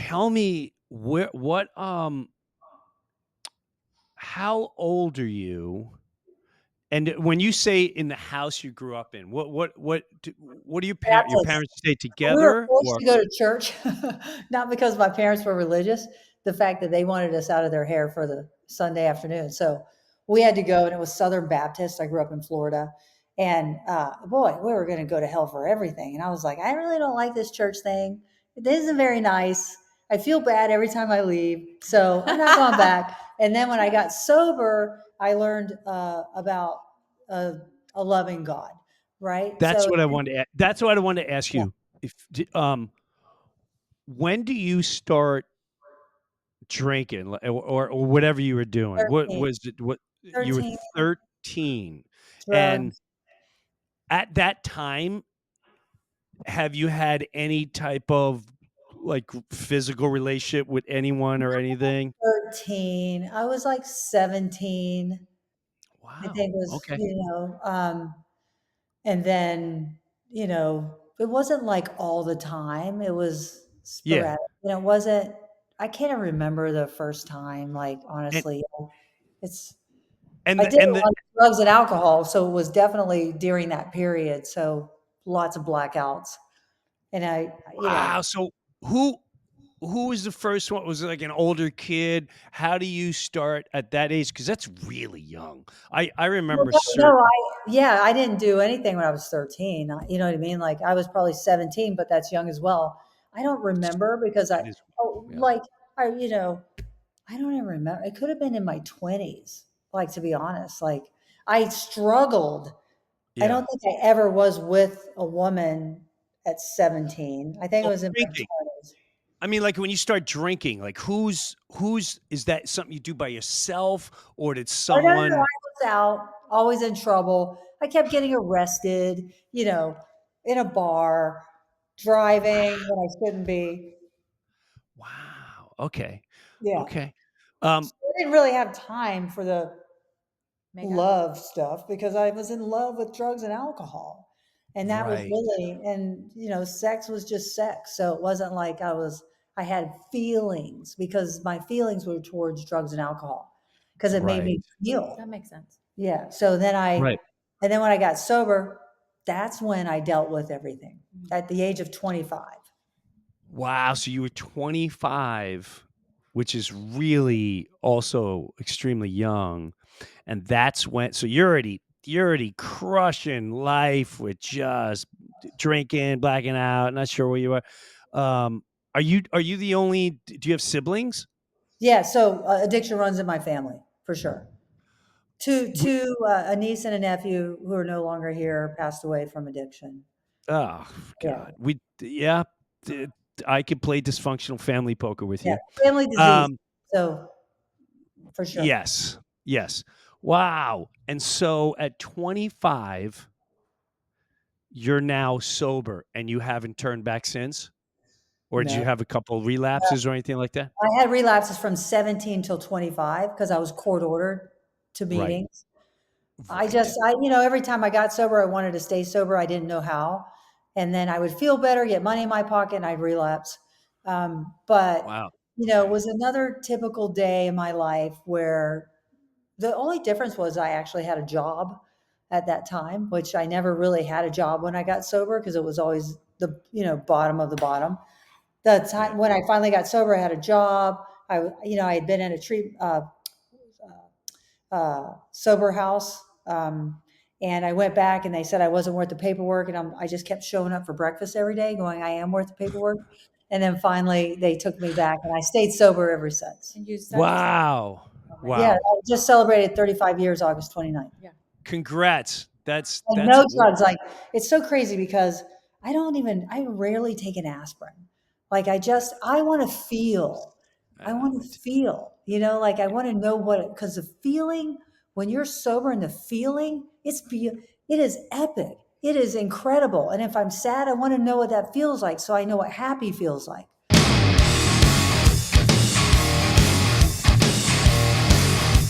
tell me how old are you? And when you say in the house you grew up in, what do your Baptist. parents stay We were together forced or to go to church, not because my parents were religious, the fact that they wanted us out of their hair for the Sunday afternoon. So we had to go, and it was Southern Baptist. I grew up in Florida. And boy, we were going to go to hell for everything. And I was like, I really don't like this church thing. It isn't very nice. I feel bad every time I leave. So I'm not going back. And then when I got sober, I learned about a, a loving God, right? So, that's what I wanted to ask yeah, you. If when do you start drinking or whatever you were doing? What 13, was it? What you were 13, 13, and drugs. at that time, have you had any type of like physical relationship with anyone or anything? 13. I was like 17, I Wow. think was, Okay. and then, it wasn't like all the time. It was Yeah. sporadic. It wasn't, I can't remember the first time, like, And honestly. It's, and I the did and a the lot of drugs and alcohol, so it was definitely during that period. So lots of blackouts. And wow. So who who was the first one? Was it like an older kid? How do you start at that age? Because that's really young. I Well, remember no, certain. I didn't do anything when I was 13. You know what I mean? Like I was probably 17, but that's young as well. I don't remember because It is. oh, Yeah. like I don't even remember. It could have been in my 20s. Like to be honest, like I struggled. I don't Yeah. think I ever was with a woman at 17. I think it Well, was in my drinking. 20s. I mean, like when you start drinking, like who's is that something you do by yourself or did Oh, no, no, no, I someone? was out, always in trouble. I kept getting arrested, in a bar, driving when I shouldn't be. Wow. Okay. Yeah. Okay. So Um, I didn't really have time for the Make up. love stuff because I was in love with drugs and alcohol. And that was right. really, and sex was just sex. So it wasn't like I had feelings because my feelings were towards drugs and alcohol because it made Right. me feel. That makes sense. Yeah. Right. And then when I got sober, that's when I dealt with everything Mhm. at the age of 25. Wow. So you were 25, which is really also extremely young. And that's when so you're already crushing life with just drinking, blacking out, not sure where you are. Are you the only do you have siblings? Yeah. So addiction runs in my family for sure. W A niece and a nephew who are no longer here passed away from addiction. Oh Yeah. god. Yeah, d I could play dysfunctional family poker with Yeah. you. Family disease. Um, So for sure. yes, yes. Wow, and so at 25, you're now sober and you haven't turned back since? Or did you No. have a couple relapses or anything like that? I had relapses from 17 till 25 because I was court ordered to Right, meetings. right, Every time I got sober, I wanted to stay sober. I didn't know how. And then I would feel better, get money in my pocket, and I'd relapse. But, wow, it okay, was another typical day in my life where the only difference was I actually had a job at that time, which I never really had a job when I got sober because it was always the, bottom of the bottom. The yeah, time when I finally got sober, I had a job. I had been in a sober house. And I went back and they said I wasn't worth the paperwork. And I just kept showing up for breakfast every day going, I am worth the paperwork. And then finally they took me back and I stayed sober ever since. And you stuck to wow, oh my Yeah. god. wow, I just celebrated 35 years, August 29th. Yeah. congrats, And that's no w drugs. Like it's so crazy because I rarely take an aspirin. Like I want to feel. I want to me too, feel, like I want to know because the feeling when you're sober and the feeling, it is epic. It is incredible. And if I'm sad, I want to know what that feels like so I know what happy feels like.